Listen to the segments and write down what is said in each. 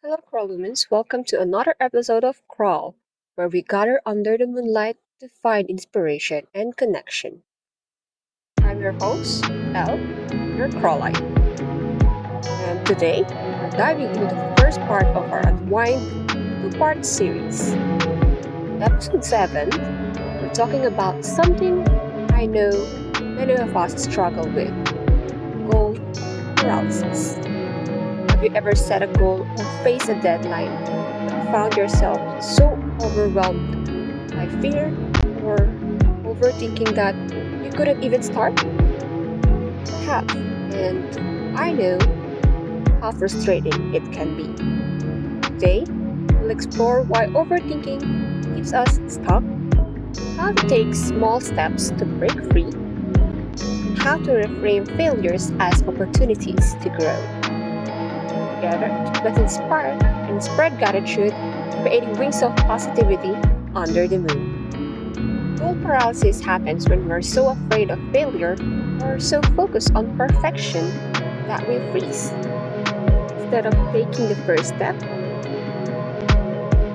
Hello, Crawlumans. Welcome to another episode of Crawl, where we gather under the moonlight to find inspiration and connection. I'm your host, Elle, your Crawlite, and today we're diving into the first part of our Unwind two-part series. In episode 7, we're talking about something I know many of us struggle with: goal paralysis. Have you ever set a goal or faced a deadline but found yourself so overwhelmed by fear or overthinking that you couldn't even start? I have, and I know how frustrating it can be. Today, we'll explore why overthinking keeps us stuck, how to take small steps to break free, and how to reframe failures as opportunities to grow. Together, let's inspire and spread gratitude, creating wings of positivity under the moon. Goal paralysis happens when we're so afraid of failure or so focused on perfection that we freeze. Instead of taking the first step,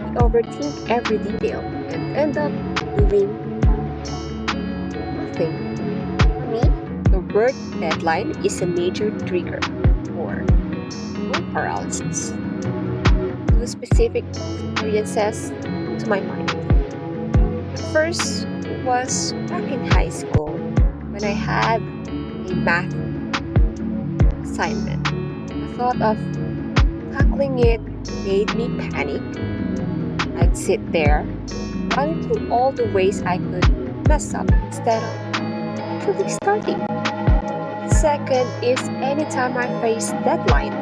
we overthink every detail and end up doing nothing. For me, the word deadline is a major trigger for goal paralysis. Two specific experiences come to my mind. The first was back in high school when I had a math assignment. The thought of tackling it made me panic. I'd sit there, running through all the ways I could mess up instead of actually starting. The second is anytime I face deadline,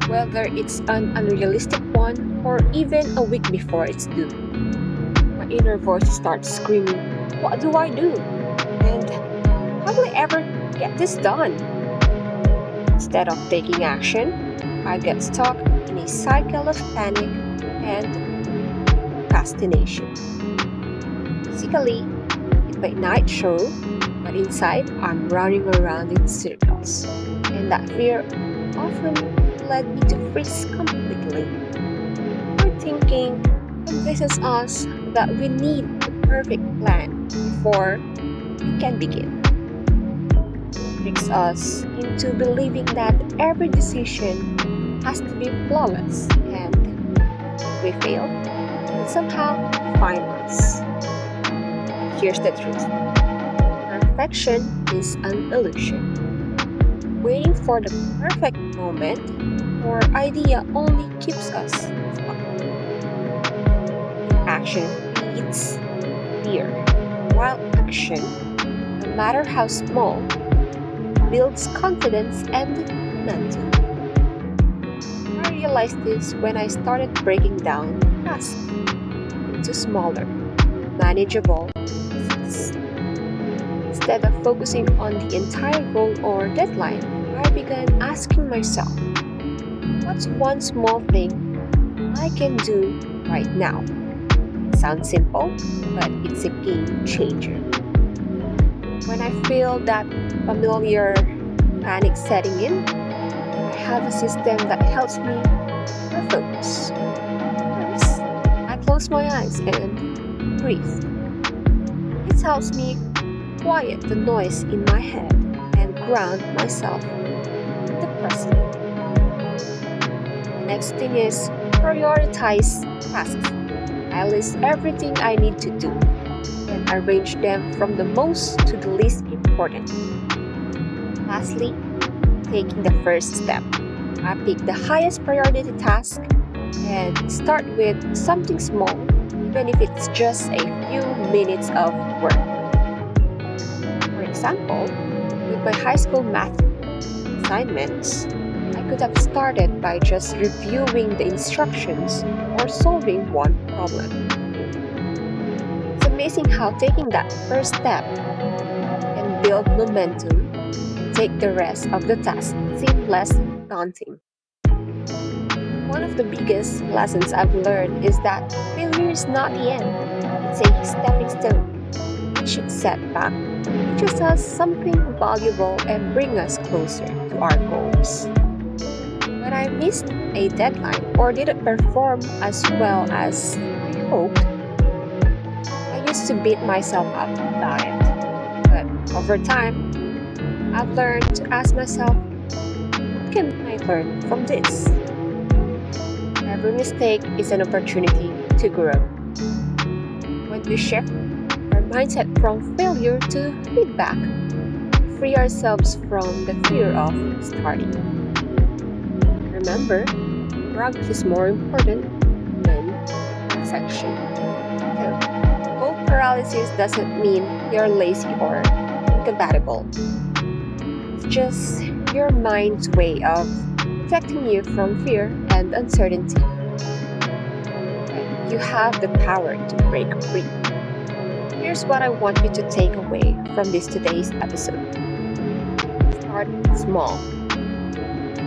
whether it's an unrealistic one or even a week before it's due. My inner voice starts screaming, "What do I do? And how will I ever get this done?" Instead of taking action, I get stuck in a cycle of panic and procrastination. Physically, it might not show, but inside, I'm running around in circles. And that fear often led me to freeze completely. Overthinking convinces us that we need the perfect plan before we can begin. Tricks us into believing that every decision has to be flawless, and if we fail, it somehow define us. Here's the truth: perfection is an illusion. Waiting for the perfect moment or idea only keeps us stuck. Action feeds fear, while action, no matter how small, builds confidence and momentum. I realized this when I started breaking down tasks into smaller, manageable pieces. Instead of focusing on the entire goal or deadline, I began asking myself, what's one small thing I can do right now? It sounds simple, but it's a game changer. When I feel that familiar panic setting in, I have a system that helps me refocus. First, I close my eyes and breathe. This helps me quiet the noise in my head and ground myself in the present. The next thing is prioritize tasks. I list everything I need to do and arrange them from the most to the least important. Lastly, taking the first step. I pick the highest priority task and start with something small, even if it's just a few minutes of work. For example, with my high school math assignments, I could have started by just reviewing the instructions or solving one problem. It's amazing how taking that first step can build momentum and take the rest of the task seem less daunting. One of the biggest lessons I've learned is that failure is not the end, it's a stepping stone. Each setback teaches us something valuable and brings us closer to our goals. when I missed a deadline or didn't perform as well as I hoped, I used to beat myself up about it. But over time, I've learned to ask myself, what can I learn from this? Every mistake is an opportunity to grow. When we shift our mindset from failure to feedback, we free ourselves from the fear of starting. Remember, progress is more important than perfection. So, goal paralysis doesn't mean you're lazy or incompatible. It's just your mind's way of protecting you from fear and uncertainty. But you have the power to break free. Here's what I want you to take away from this today's episode. Start small.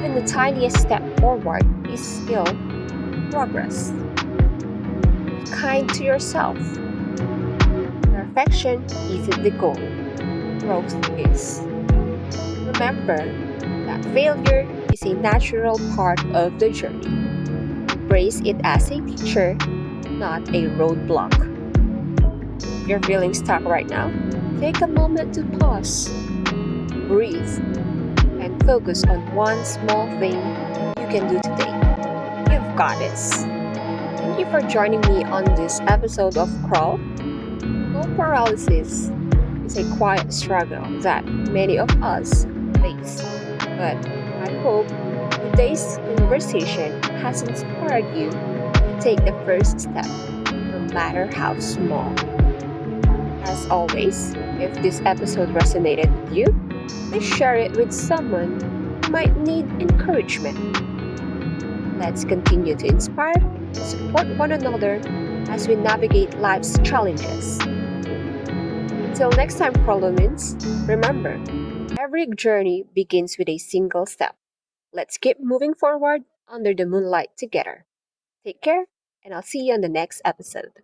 Even the tiniest step forward is still progress. Be kind to yourself. Perfection isn't the goal, growth is. Remember that failure is a natural part of the journey. Embrace it as a teacher, not a roadblock. If you're feeling stuck right now, take a moment to pause, breathe, and focus on one small thing you can do today. You've got this. Thank you for joining me on this episode of Crawl. Goal paralysis is a quiet struggle that many of us face. But I hope today's conversation has inspired you to take the first step, no matter how small. As always, if this episode resonated with you, please share it with someone who might need encouragement. Let's continue to inspire and support one another as we navigate life's challenges. Until next time, Crolomins, remember, every journey begins with a single step. Let's keep moving forward under the moonlight together. Take care, and I'll see you on the next episode.